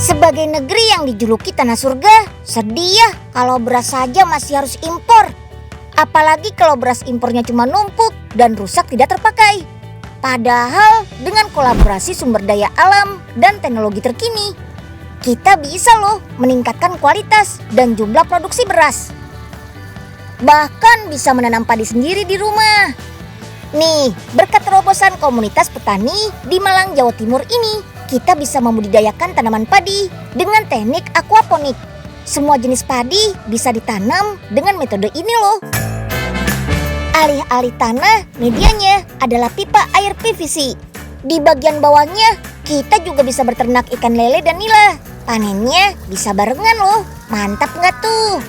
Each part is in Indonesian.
Sebagai negeri yang dijuluki tanah surga, sedih ya kalau beras saja masih harus impor. Apalagi kalau beras impornya cuma numpuk dan rusak tidak terpakai. Padahal dengan kolaborasi sumber daya alam dan teknologi terkini, kita bisa loh meningkatkan kualitas dan jumlah produksi beras. Bahkan bisa menanam padi sendiri di rumah. Nih, berkat terobosan komunitas petani di Malang, Jawa Timur ini, kita bisa membudidayakan tanaman padi dengan teknik aquaponik. Semua jenis padi bisa ditanam dengan metode ini loh. Alih-alih tanah, medianya adalah pipa air PVC. Di bagian bawahnya, kita juga bisa berternak ikan lele dan nila. Panennya bisa barengan loh, mantap nggak tuh?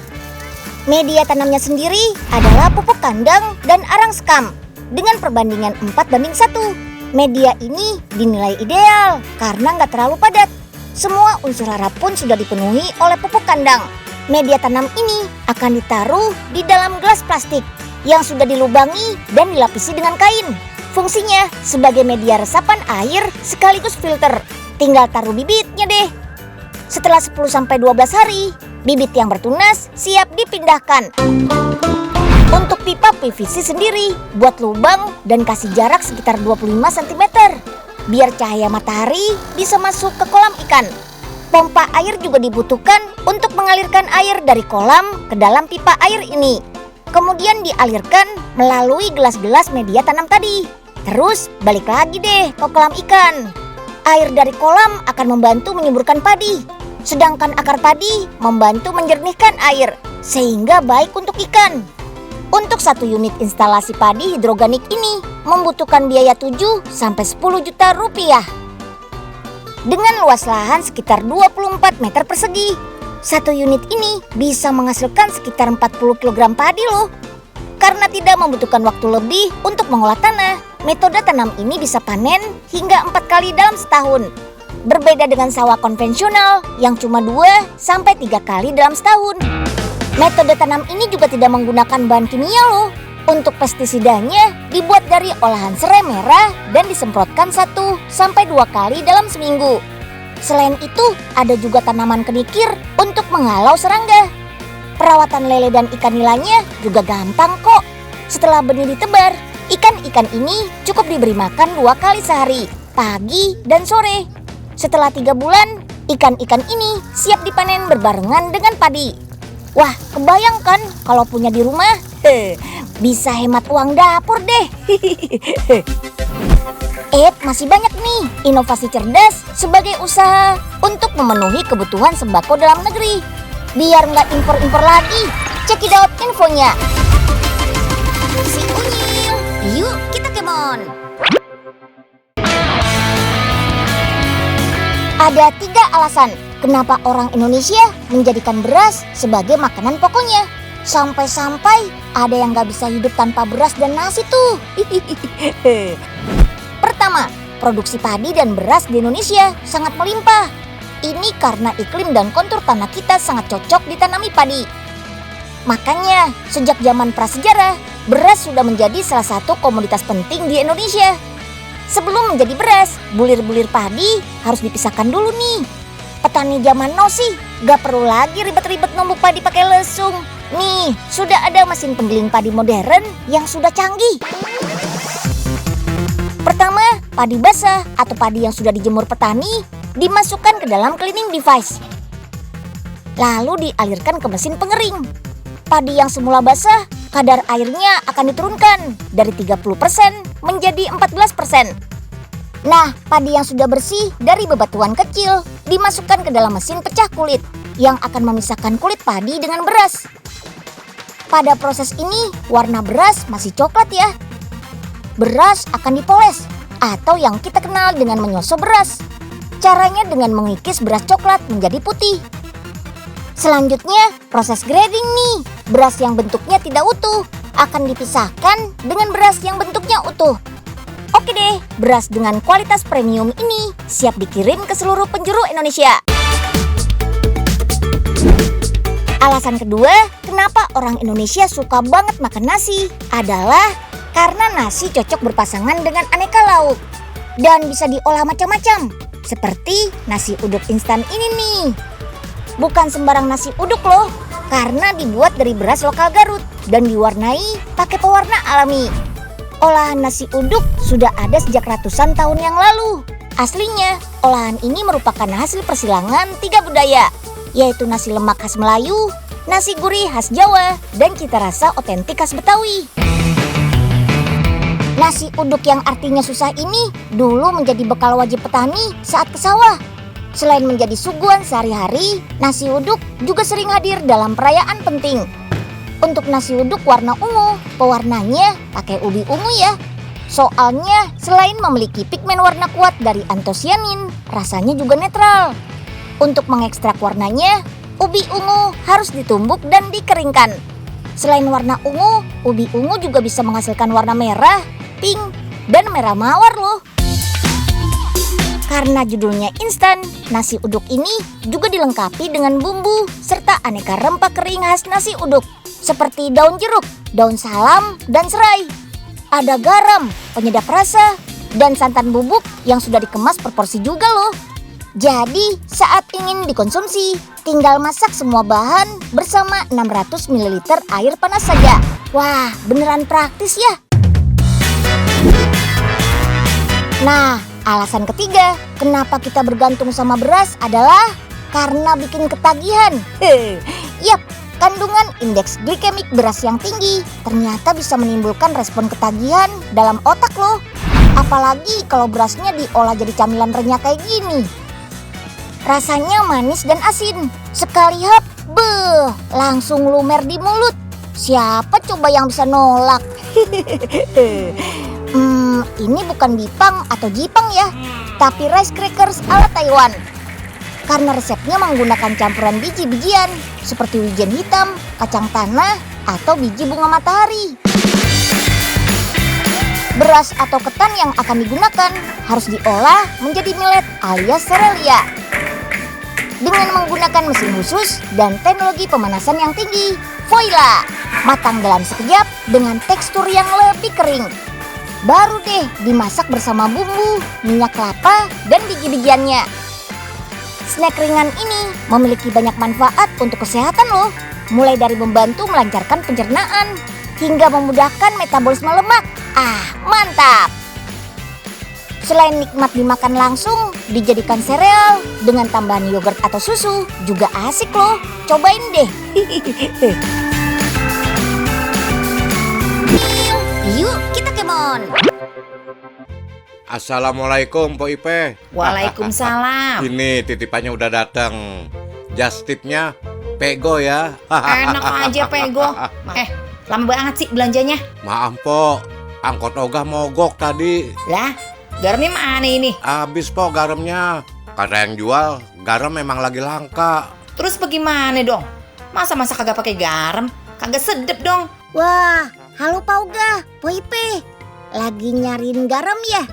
Media tanamnya sendiri adalah pupuk kandang dan arang sekam dengan perbandingan 4:1. Media ini dinilai ideal karena nggak terlalu padat. Semua unsur hara pun sudah dipenuhi oleh pupuk kandang. Media tanam ini akan ditaruh di dalam gelas plastik yang sudah dilubangi dan dilapisi dengan kain. Fungsinya sebagai media resapan air sekaligus filter. Tinggal taruh bibitnya deh. Setelah 10-12 hari, bibit yang bertunas siap dipindahkan. Untuk pipa PVC sendiri, buat lubang dan kasih jarak sekitar 25 cm. Biar cahaya matahari bisa masuk ke kolam ikan. Pompa air juga dibutuhkan untuk mengalirkan air dari kolam ke dalam pipa air ini. Kemudian dialirkan melalui gelas-gelas media tanam tadi. Terus balik lagi deh ke kolam ikan. Air dari kolam akan membantu menyuburkan padi. Sedangkan akar padi membantu menjernihkan air, sehingga baik untuk ikan. Untuk satu unit instalasi padi hidroganik ini membutuhkan biaya 7-10 juta rupiah. Dengan luas lahan sekitar 24 meter persegi, satu unit ini bisa menghasilkan sekitar 40 kg padi loh. Karena tidak membutuhkan waktu lebih untuk mengolah tanah, metode tanam ini bisa panen hingga 4 kali dalam setahun. Berbeda dengan sawah konvensional yang cuma 2-3 kali dalam setahun. Metode tanam ini juga tidak menggunakan bahan kimia loh. Untuk pestisidanya dibuat dari olahan serai merah dan disemprotkan 1-2 kali dalam seminggu. Selain itu, ada juga tanaman kenikir untuk menghalau serangga. Perawatan lele dan ikan nilanya juga gampang kok. Setelah benih ditebar, ikan-ikan ini cukup diberi makan 2 kali sehari, pagi dan sore. Setelah 3 bulan, ikan-ikan ini siap dipanen berbarengan dengan padi. Wah, kebayangkan kalau punya di rumah? Bisa hemat uang dapur deh. Masih banyak nih inovasi cerdas sebagai usaha untuk memenuhi kebutuhan sembako dalam negeri. Biar nggak impor-impor lagi, cekidot infonya. Si Unyil, yuk kita kemon. Ada 3 alasan kenapa orang Indonesia menjadikan beras sebagai makanan pokoknya. Sampai-sampai ada yang gak bisa hidup tanpa beras dan nasi tuh. Pertama, produksi padi dan beras di Indonesia sangat melimpah. Ini karena iklim dan kontur tanah kita sangat cocok ditanami padi. Makanya sejak zaman prasejarah, beras sudah menjadi salah satu komoditas penting di Indonesia. Sebelum menjadi beras, bulir-bulir padi harus dipisahkan dulu nih. Petani zaman now sih gak perlu lagi ribet-ribet numbuk padi pakai lesung. Nih, sudah ada mesin penggiling padi modern yang sudah canggih. Pertama, padi basah atau padi yang sudah dijemur petani dimasukkan ke dalam cleaning device. Lalu dialirkan ke mesin pengering. Padi yang semula basah, kadar airnya akan diturunkan dari 30% menjadi 14%. Nah, padi yang sudah bersih dari bebatuan kecil dimasukkan ke dalam mesin pecah kulit yang akan memisahkan kulit padi dengan beras. Pada proses ini, warna beras masih coklat ya. Beras akan dipoles atau yang kita kenal dengan menyosok beras. Caranya dengan mengikis beras coklat menjadi putih. Selanjutnya, proses grading nih. Beras yang bentuknya tidak utuh akan dipisahkan dengan beras yang bentuknya utuh. Oke deh, beras dengan kualitas premium ini siap dikirim ke seluruh penjuru Indonesia. Alasan kedua, kenapa orang Indonesia suka banget makan nasi adalah karena nasi cocok berpasangan dengan aneka lauk dan bisa diolah macam-macam. Seperti nasi uduk instan ini nih. Bukan sembarang nasi uduk loh, karena dibuat dari beras lokal Garut dan diwarnai pakai pewarna alami. Olahan nasi uduk sudah ada sejak ratusan tahun yang lalu. Aslinya, olahan ini merupakan hasil persilangan 3 budaya, yaitu nasi lemak khas Melayu, nasi gurih khas Jawa, dan cita rasa otentik khas Betawi. Nasi uduk yang artinya susah ini dulu menjadi bekal wajib petani saat ke sawah. Selain menjadi suguhan sehari-hari, nasi uduk juga sering hadir dalam perayaan penting. Untuk nasi uduk warna ungu, pewarnanya pakai ubi ungu ya. Soalnya selain memiliki pigmen warna kuat dari antosianin, rasanya juga netral. Untuk mengekstrak warnanya, ubi ungu harus ditumbuk dan dikeringkan. Selain warna ungu, ubi ungu juga bisa menghasilkan warna merah, pink, dan merah mawar loh. Karena judulnya instan, nasi uduk ini juga dilengkapi dengan bumbu serta aneka rempah kering khas nasi uduk seperti daun jeruk, daun salam, dan serai. Ada garam, penyedap rasa, dan santan bubuk yang sudah dikemas per porsi juga loh. Jadi saat ingin dikonsumsi, tinggal masak semua bahan bersama 600 ml air panas saja. Wah, beneran praktis ya. Nah, alasan ketiga kenapa kita bergantung sama beras adalah karena bikin ketagihan. Yap, kandungan indeks glikemik beras yang tinggi ternyata bisa menimbulkan respon ketagihan dalam otak loh. Apalagi kalau berasnya diolah jadi camilan renyah kayak gini. Rasanya manis dan asin. Sekali hap, langsung lumer di mulut. Siapa coba yang bisa nolak? Ini bukan bipang atau jipang ya, tapi rice crackers ala Taiwan. Karena resepnya menggunakan campuran biji-bijian seperti wijen hitam, kacang tanah, atau biji bunga matahari. Beras atau ketan yang akan digunakan harus diolah menjadi millet alias serelia. Dengan menggunakan mesin khusus dan teknologi pemanasan yang tinggi, voila, matang dalam sekejap dengan tekstur yang lebih kering. Baru deh dimasak bersama bumbu, minyak kelapa, dan biji-bijiannya. Snack ringan ini memiliki banyak manfaat untuk kesehatan loh. Mulai dari membantu melancarkan pencernaan hingga memudahkan metabolisme lemak. Mantap! Selain nikmat dimakan langsung, dijadikan sereal dengan tambahan yogurt atau susu juga asik loh. Cobain deh. Yuk kita kemon. Assalamualaikum Po Ipe. Waalaikumsalam. Ini titipannya udah datang. Just tipnya pego ya. Enak aja pego. Lama banget sih belanjanya. Maaf Po, angkot ogah mogok tadi. Lah, garamnya mana ini? Habis Po garamnya. Kata yang jual, garam memang lagi langka. Terus bagaimana dong? Masa kagak pakai garam? Kagak sedep dong. Wah, halo Pak Uga, Po Ipe. Lagi nyariin garam ya?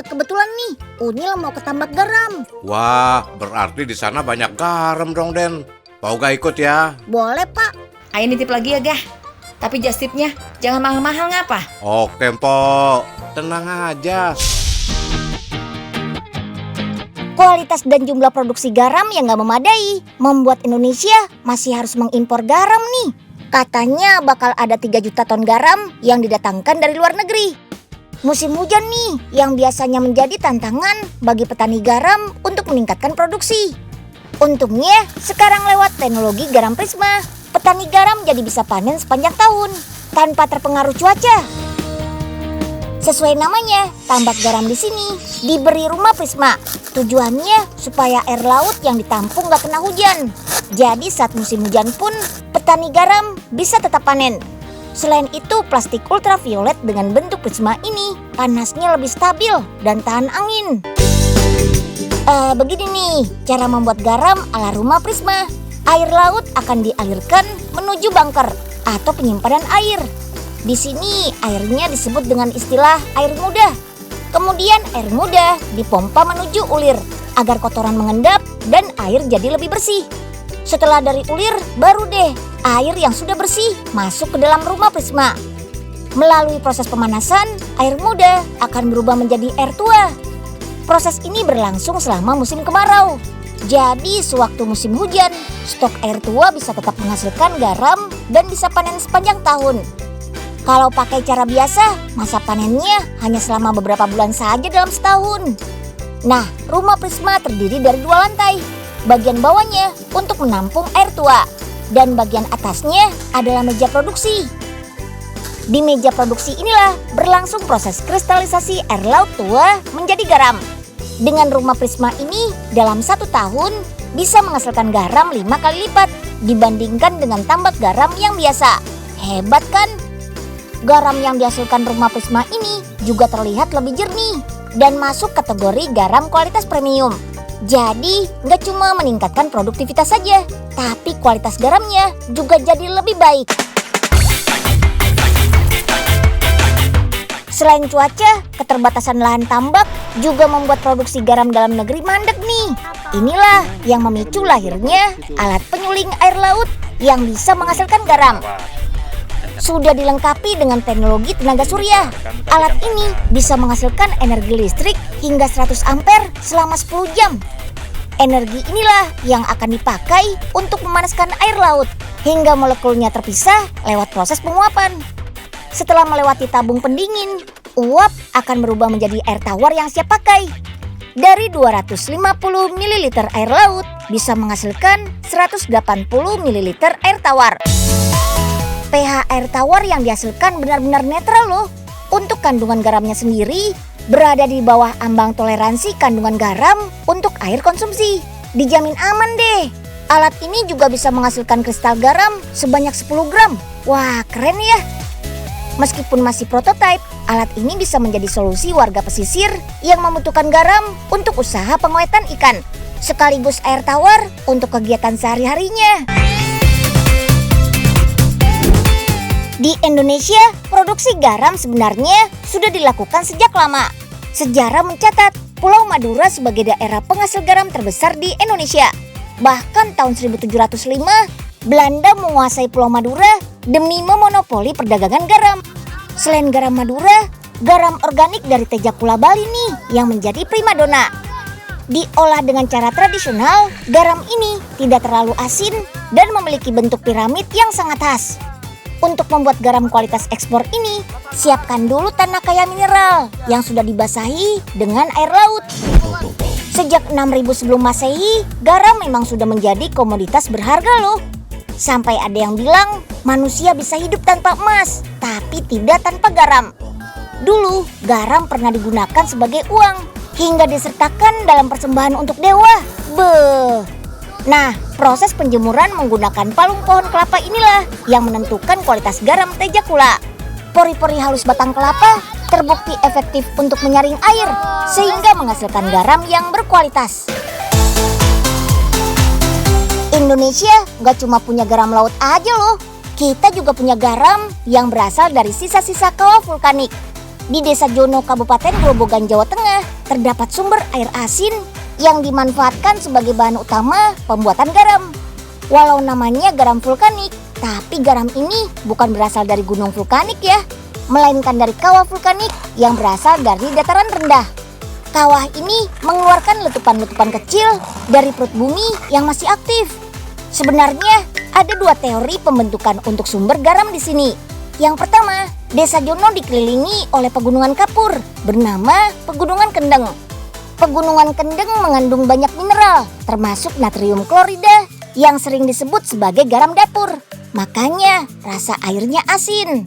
Kebetulan nih, Unyil mau ke tambak garam. Wah, berarti di sana banyak garam dong, Den. Pak Uga ikut ya? Boleh, Pak. Ayo nitip lagi ya, Gah. Tapi just tipnya jangan mahal-mahal ngapa? Oke, Po. Tenang aja. Kualitas dan jumlah produksi garam yang gak memadai membuat Indonesia masih harus mengimpor garam nih. Katanya bakal ada 3 juta ton garam yang didatangkan dari luar negeri. Musim hujan nih yang biasanya menjadi tantangan bagi petani garam untuk meningkatkan produksi. Untungnya sekarang lewat teknologi garam Prisma, petani garam jadi bisa panen sepanjang tahun tanpa terpengaruh cuaca. Sesuai namanya, tambak garam di sini diberi rumah Prisma. Tujuannya supaya air laut yang ditampung gak kena hujan. Jadi saat musim hujan pun petani garam bisa tetap panen. Selain itu, plastik ultraviolet dengan bentuk prisma ini panasnya lebih stabil dan tahan angin. Begini nih, cara membuat garam ala rumah prisma. Air laut akan dialirkan menuju bunker atau penyimpanan air. Di sini airnya disebut dengan istilah air muda. Kemudian air muda dipompa menuju ulir agar kotoran mengendap dan air jadi lebih bersih. Setelah dari ulir, baru deh air yang sudah bersih masuk ke dalam rumah prisma. Melalui proses pemanasan, air muda akan berubah menjadi air tua. Proses ini berlangsung selama musim kemarau. Jadi sewaktu musim hujan, stok air tua bisa tetap menghasilkan garam dan bisa panen sepanjang tahun. Kalau pakai cara biasa, masa panennya hanya selama beberapa bulan saja dalam setahun. Nah, rumah Prisma terdiri dari 2 lantai. Bagian bawahnya untuk menampung air tua dan bagian atasnya adalah meja produksi. Di meja produksi inilah berlangsung proses kristalisasi air laut tua menjadi garam. Dengan rumah Prisma ini dalam 1 tahun bisa menghasilkan garam 5 kali lipat dibandingkan dengan tambak garam yang biasa. Hebat kan? Garam yang dihasilkan rumah Prisma ini juga terlihat lebih jernih dan masuk kategori garam kualitas premium. Jadi nggak cuma meningkatkan produktivitas saja, tapi kualitas garamnya juga jadi lebih baik. Selain cuaca, keterbatasan lahan tambak juga membuat produksi garam dalam negeri mandek nih. Inilah yang memicu lahirnya alat penyuling air laut yang bisa menghasilkan garam. Sudah dilengkapi dengan teknologi tenaga surya. Alat ini bisa menghasilkan energi listrik hingga 100 ampere selama 10 jam. Energi inilah yang akan dipakai untuk memanaskan air laut hingga molekulnya terpisah lewat proses penguapan. Setelah melewati tabung pendingin, uap akan berubah menjadi air tawar yang siap pakai. Dari 250 ml air laut bisa menghasilkan 180 ml air tawar. pH air tawar yang dihasilkan benar-benar netral loh. Untuk kandungan garamnya sendiri berada di bawah ambang toleransi kandungan garam untuk air konsumsi. Dijamin aman deh. Alat ini juga bisa menghasilkan kristal garam sebanyak 10 gram. Wah, keren ya. Meskipun masih prototipe, alat ini bisa menjadi solusi warga pesisir yang membutuhkan garam untuk usaha pengawetan ikan, sekaligus air tawar untuk kegiatan sehari-harinya. Di Indonesia, produksi garam sebenarnya sudah dilakukan sejak lama. Sejarah mencatat Pulau Madura sebagai daerah penghasil garam terbesar di Indonesia. Bahkan tahun 1705, Belanda menguasai Pulau Madura demi memonopoli perdagangan garam. Selain garam Madura, garam organik dari Tejakula Bali nih yang menjadi primadona. Diolah dengan cara tradisional, garam ini tidak terlalu asin dan memiliki bentuk piramid yang sangat khas. Untuk membuat garam kualitas ekspor ini, siapkan dulu tanah kaya mineral yang sudah dibasahi dengan air laut. Sejak 6000 sebelum Masehi, garam memang sudah menjadi komoditas berharga loh. Sampai ada yang bilang manusia bisa hidup tanpa emas, tapi tidak tanpa garam. Dulu, garam pernah digunakan sebagai uang, hingga disertakan dalam persembahan untuk dewa. Beuh. Nah, proses penjemuran menggunakan palung pohon kelapa inilah yang menentukan kualitas garam Tejakula. Pori-pori halus batang kelapa terbukti efektif untuk menyaring air, sehingga menghasilkan garam yang berkualitas. Indonesia nggak cuma punya garam laut aja loh. Kita juga punya garam yang berasal dari sisa-sisa kawah vulkanik. Di Desa Jono, Kabupaten Grobogan, Jawa Tengah, terdapat sumber air asin yang dimanfaatkan sebagai bahan utama pembuatan garam. Walau namanya garam vulkanik, tapi garam ini bukan berasal dari gunung vulkanik ya, melainkan dari kawah vulkanik yang berasal dari dataran rendah. Kawah ini mengeluarkan letupan-letupan kecil dari perut bumi yang masih aktif. Sebenarnya ada 2 teori pembentukan untuk sumber garam di sini. Yang pertama, Desa Jono dikelilingi oleh pegunungan kapur bernama Pegunungan Kendeng. Pegunungan Kendeng mengandung banyak mineral, termasuk natrium klorida yang sering disebut sebagai garam dapur. Makanya rasa airnya asin.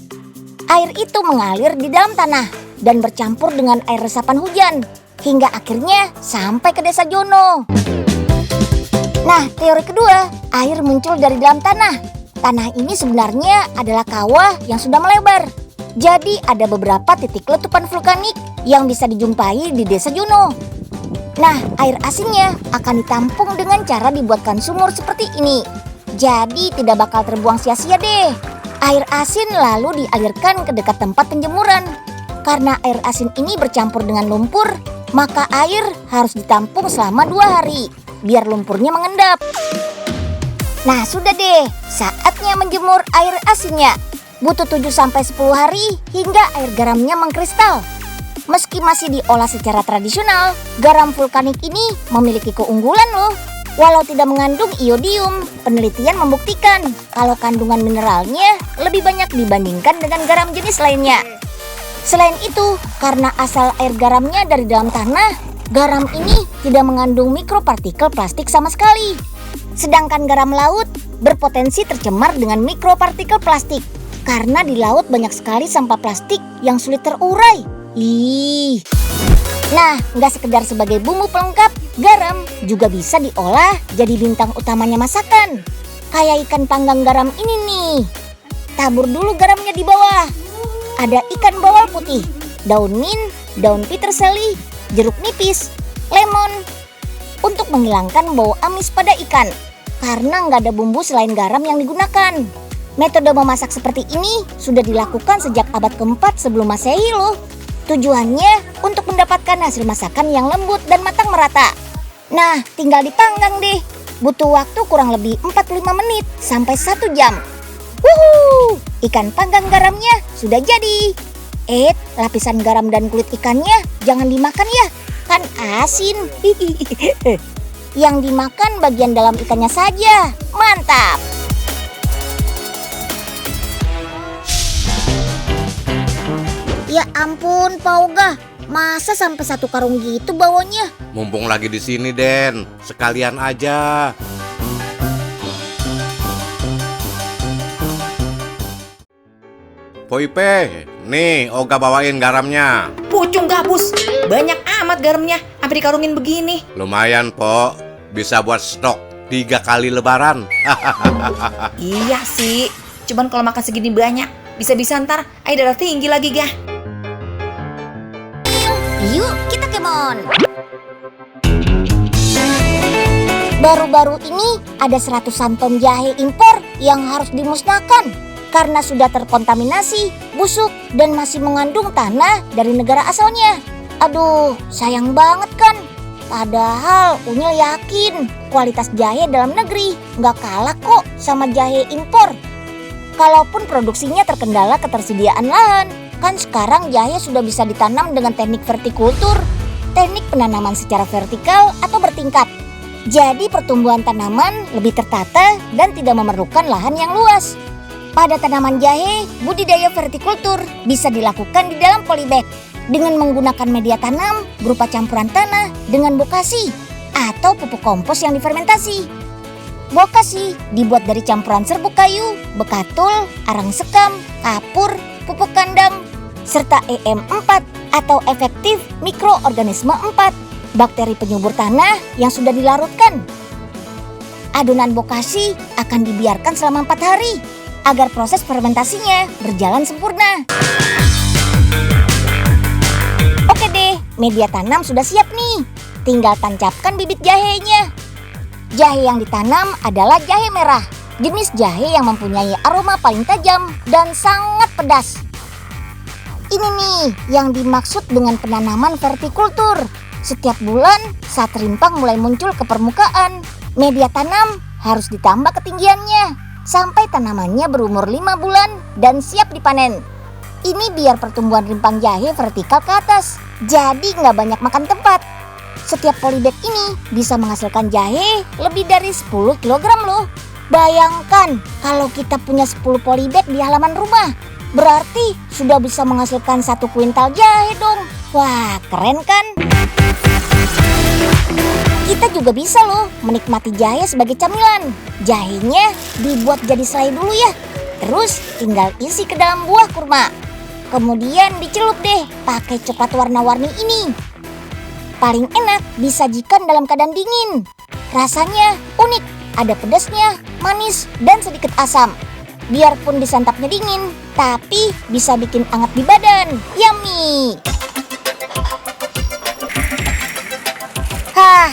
Air itu mengalir di dalam tanah dan bercampur dengan air resapan hujan, hingga akhirnya sampai ke Desa Jono. Nah, teori kedua, air muncul dari dalam tanah. Tanah ini sebenarnya adalah kawah yang sudah melebar. Jadi ada beberapa titik letupan vulkanik yang bisa dijumpai di Desa Jono. Nah, air asinnya akan ditampung dengan cara dibuatkan sumur seperti ini. Jadi tidak bakal terbuang sia-sia deh. Air asin lalu dialirkan ke dekat tempat penjemuran. Karena air asin ini bercampur dengan lumpur, maka air harus ditampung selama 2 hari, biar lumpurnya mengendap. Nah, sudah deh, saatnya menjemur air asinnya. Butuh 7-10 hari hingga air garamnya mengkristal. Meski masih diolah secara tradisional, garam vulkanik ini memiliki keunggulan loh. Walau tidak mengandung iodium, penelitian membuktikan kalau kandungan mineralnya lebih banyak dibandingkan dengan garam jenis lainnya. Selain itu, karena asal air garamnya dari dalam tanah, garam ini tidak mengandung mikropartikel plastik sama sekali. Sedangkan garam laut berpotensi tercemar dengan mikropartikel plastik karena di laut banyak sekali sampah plastik yang sulit terurai. Nah, nggak sekedar sebagai bumbu pelengkap, garam juga bisa diolah jadi bintang utamanya masakan. Kayak ikan panggang garam ini nih. Tabur dulu garamnya di bawah. Ada ikan bawal putih, daun mint, daun peterseli, jeruk nipis, lemon. Untuk menghilangkan bau amis pada ikan, karena nggak ada bumbu selain garam yang digunakan. Metode memasak seperti ini sudah dilakukan sejak abad ke-4 sebelum Masehi loh. Tujuannya untuk mendapatkan hasil masakan yang lembut dan matang merata. Nah, tinggal dipanggang deh. Butuh waktu kurang lebih 45 menit sampai 1 jam. Wuhuu, ikan panggang garamnya sudah jadi. Lapisan garam dan kulit ikannya jangan dimakan ya, kan asin. Yang dimakan bagian dalam ikannya saja. Mantap. Ya ampun, Pak Oga, masa sampai 1 karung gitu bawanya? Mumpung lagi di sini, Den. Sekalian aja. Poipe, nih Oga bawain garamnya. Pucung gabus, banyak amat garamnya, sampai dikarungin begini. Lumayan, Po. Bisa buat stok 3 kali lebaran. Iya sih, cuman kalau makan segini banyak, bisa-bisa ntar air darah tinggi lagi gah. Yuk kita kemon. Baru-baru ini ada 100-an ton jahe impor yang harus dimusnahkan karena sudah terkontaminasi, busuk, dan masih mengandung tanah dari negara asalnya. Aduh, sayang banget kan. Padahal Unyil yakin kualitas jahe dalam negeri nggak kalah kok sama jahe impor. Kalaupun produksinya terkendala ketersediaan lahan, kan sekarang jahe sudah bisa ditanam dengan teknik vertikultur, teknik penanaman secara vertikal atau bertingkat. Jadi pertumbuhan tanaman lebih tertata dan tidak memerlukan lahan yang luas. Pada tanaman jahe, budidaya vertikultur bisa dilakukan di dalam polybag dengan menggunakan media tanam berupa campuran tanah dengan bokasi atau pupuk kompos yang difermentasi. Bokasi dibuat dari campuran serbuk kayu, bekatul, arang sekam, kapur, pupuk kandang, serta EM4 atau efektif mikroorganisme 4, bakteri penyubur tanah yang sudah dilarutkan. Adonan bokasi akan dibiarkan selama 4 hari agar proses fermentasinya berjalan sempurna. Oke deh, media tanam sudah siap nih. Tinggal tancapkan bibit jahenya. Jahe yang ditanam adalah jahe merah, jenis jahe yang mempunyai aroma paling tajam dan sangat pedas. Ini nih yang dimaksud dengan penanaman vertikultur. Setiap bulan saat rimpang mulai muncul ke permukaan, media tanam harus ditambah ketinggiannya sampai tanamannya berumur 5 bulan dan siap dipanen. Ini biar pertumbuhan rimpang jahe vertikal ke atas, jadi nggak banyak makan tempat. Setiap polybag ini bisa menghasilkan jahe lebih dari 10 kg loh. Bayangkan kalau kita punya 10 polybag di halaman rumah, berarti sudah bisa menghasilkan 1 kuintal jahe dong. Wah, keren kan? Kita juga bisa loh menikmati jahe sebagai camilan. Jahenya dibuat jadi selai dulu ya. Terus tinggal isi ke dalam buah kurma. Kemudian dicelup deh pakai coklat warna-warni ini. Paling enak disajikan dalam keadaan dingin. Rasanya unik, ada pedasnya, manis, dan sedikit asam. Biarpun disantapnya dingin, tapi bisa bikin anget di badan. Yummy!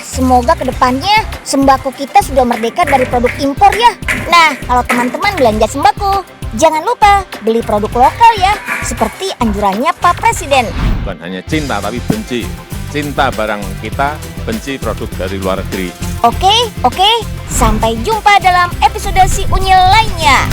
Semoga kedepannya sembako kita sudah merdeka dari produk impor ya. Nah, kalau teman-teman belanja sembako, jangan lupa beli produk lokal ya, seperti anjurannya Pak Presiden. Bukan hanya cinta tapi benci. Cinta barang kita, benci produk dari luar negeri. Oke, sampai jumpa dalam episode Si Unyil lainnya.